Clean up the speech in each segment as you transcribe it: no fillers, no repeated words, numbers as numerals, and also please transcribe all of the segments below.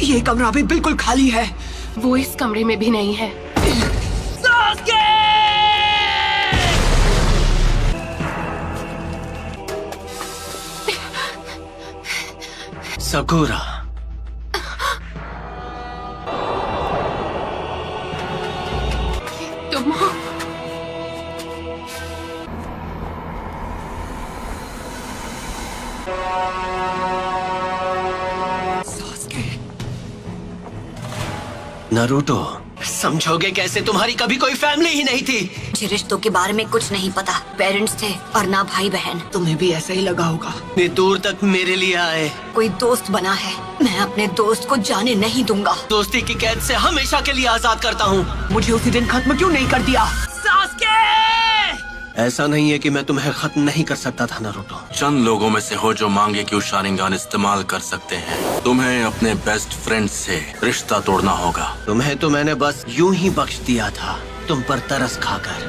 ये कमरा भी बिल्कुल खाली है। वो इस कमरे में भी नहीं है। सकुरा, तुम हो? नारुतो, समझोगे कैसे? तुम्हारी कभी कोई फैमिली ही नहीं थी। मुझे रिश्तों के बारे में कुछ नहीं पता। पेरेंट्स थे और ना भाई बहन। तुम्हें भी ऐसा ही लगा होगा। इतनी दूर तक मेरे लिए आए। कोई दोस्त बना है, मैं अपने दोस्त को जाने नहीं दूंगा। दोस्ती की कैद से हमेशा के लिए आजाद करता हूँ। मुझे उसी दिन खत्म क्यों नहीं कर दिया? ऐसा नहीं है कि मैं तुम्हें खत्म नहीं कर सकता था नारुतो। चंद लोगों में से हो जो मांगे कि शारिंगान इस्तेमाल कर सकते हैं। तुम्हें अपने बेस्ट फ्रेंड से रिश्ता तोड़ना होगा। तुम्हें तो मैंने बस यूं ही बख्श दिया था, तुम पर तरस खाकर।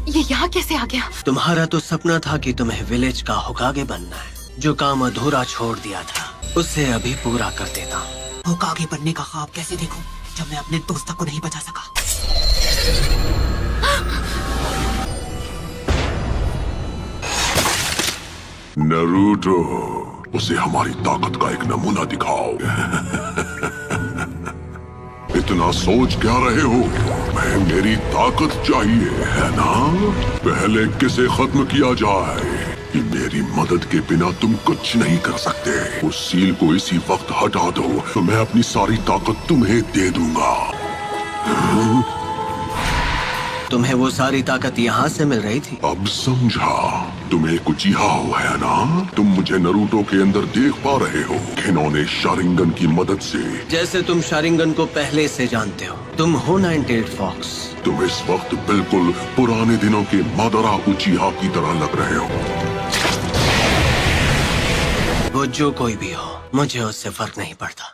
ये यहाँ कैसे आ गया? तुम्हारा तो सपना था कि तुम्हें विलेज का होकागे बनना है। जो काम अधूरा छोड़ दिया था उसे अभी पूरा कर देता हूँ। होकागे बनने का ख्वाब कैसे देखूं जब मैं अपने दोस्त को नहीं बचा सका? नारुतो, उसे हमारी ताकत का एक नमूना दिखाओ। इतना सोच क्या रहे हो? मैं मेरी ताकत चाहिए है ना? पहले किसे खत्म किया जाए। मेरी मदद के बिना तुम कुछ नहीं कर सकते। उस सील को इसी वक्त हटा दो तो मैं अपनी सारी ताकत तुम्हें दे दूंगा। तुम्हें वो सारी ताकत यहाँ से मिल रही थी? अब समझा। तुम एक उचिहा हो है ना? तुम मुझे नारुतो के अंदर देख पा रहे हो। इन्होंने शारिंगन की मदद से। जैसे तुम शारिंगन को पहले से जानते हो। तुम हो 98 फॉक्स। तुम इस वक्त बिल्कुल पुराने दिनों के मादरा उचिहा की तरह लग रहे हो। वो जो कोई भी हो, मुझे उससे फर्क नहीं पड़ता।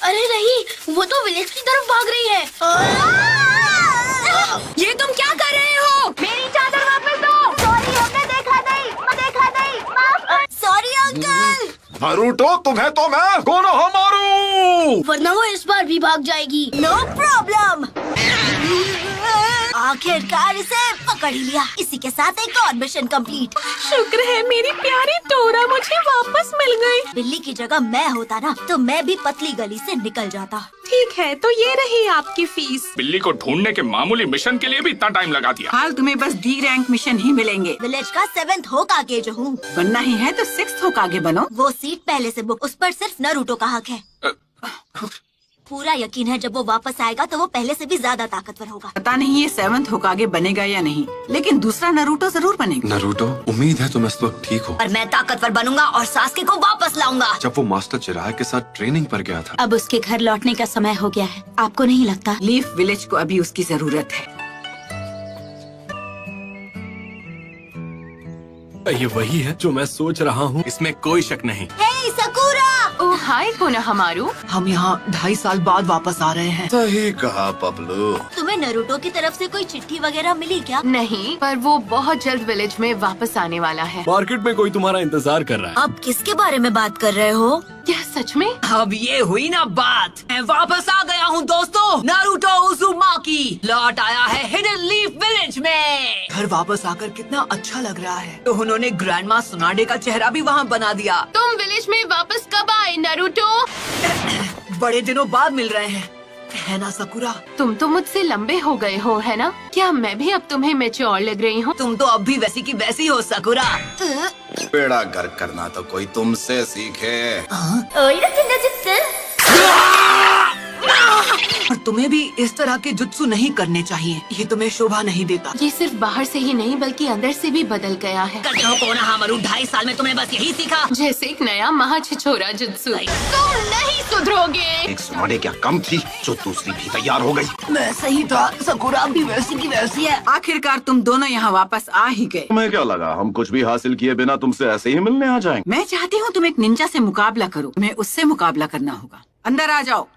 अरे नहीं, वो तो विलेज की तरफ भाग रही है। ये तुम क्या कर रहे हो? मेरी चादर वापस दो। सॉरी, हमने देखा नहीं। Sorry uncle. नारुतो, तुम्हें तो मैं कोनोहा मारूं। वरना वो इस बार भी भाग जाएगी। No problem. आखिरकार इसे पकड़ ही लिया। इसी के साथ एक और मिशन कंप्लीट। शुक्र है मेरी प्यारी डोरा मुझे वापस मिल गई। बिल्ली की जगह मैं होता ना तो मैं भी पतली गली से निकल जाता। ठीक है, तो ये रही आपकी फीस। बिल्ली को ढूंढने के मामूली मिशन के लिए भी इतना टाइम लगा दिया। हाल तुम्हें बस डी रैंक मिशन ही मिलेंगे। विलेज का 7th होकागे जो हूँ। बनना ही है तो 6th होकागे बनो। वो सीट पहले से बुक, उस पर सिर्फ नारुतो का हक है। पूरा यकीन है जब वो वापस आएगा तो वो पहले से भी ज्यादा ताकतवर होगा। पता नहीं ये 7th होकागे बनेगा या नहीं, लेकिन दूसरा नारुतो जरूर बनेगा। नारुतो, उम्मीद है तुम इस वक्त ठीक हो। और मैं ताकतवर बनूंगा और सास्के को वापस लाऊंगा। जब वो मास्टर चिराग के साथ ट्रेनिंग पर गया था। अब उसके घर लौटने का समय हो गया है। आपको नहीं लगता? लीफ विलेज को अभी उसकी जरूरत है। ये वही है जो मैं सोच रहा हूँ। इसमें कोई शक नहीं। हे सकुरा! ओह हाय कोनोहामारू। हम यहाँ 2.5 साल बाद वापस आ रहे हैं। सही कहा पपलू। तुम्हें नारुतो की तरफ से कोई चिट्ठी वगैरह मिली क्या? नहीं, पर वो बहुत जल्द विलेज में वापस आने वाला है। मार्केट में कोई तुम्हारा इंतजार कर रहा है। आप किसके बारे में बात कर रहे हो? क्या सच में? अब ये हुई ना बात। मैं वापस आ गया हूँ दोस्तों। नारुतो उज़ुमाकी लौट आया है हिडन लीफ विलेज में। घर वापस आकर कितना अच्छा लग रहा है। तो उन्होंने ग्रैंडमा सुनाडे का चेहरा भी वहाँ बना दिया। तुम विलेज में वापस कब आए नारुतो? बड़े दिनों बाद मिल रहे हैं, है ना सकुरा? तुम तो मुझसे लंबे हो गए हो, है ना? क्या मैं भी अब तुम्हें मैच्योर लग रही हूँ? तुम तो अब भी वैसी की वैसी हो सकुरा। बेड़ा गर्क करना तो कोई तुमसे सीखे। और तुम्हें भी इस तरह के जुत्सु नहीं करने चाहिए। ये तुम्हें शोभा नहीं देता। ये सिर्फ बाहर से ही नहीं बल्कि अंदर से भी बदल गया है। कोनोहामारू 2.5 साल में तुम्हें बस यही सीखा। जैसे एक नया महाछिछोरा जुत्सु। तुम नहीं सुधरोगे। एक सुनाडे क्या कम थी जो दूसरी भी तैयार हो गई। मैं सही था, सकुरा भी वैसी की वैसी है। आखिरकार तुम दोनों यहाँ वापस आ ही गए। तुम्हें क्या लगा हम कुछ भी हासिल किए बिना तुमसे ऐसे ही मिलने आ जाएंगे? मैं चाहती हूँ तुम एक निंजा से मुकाबला करो। तुम्हें उससे मुकाबला करना होगा। अंदर आ जाओ।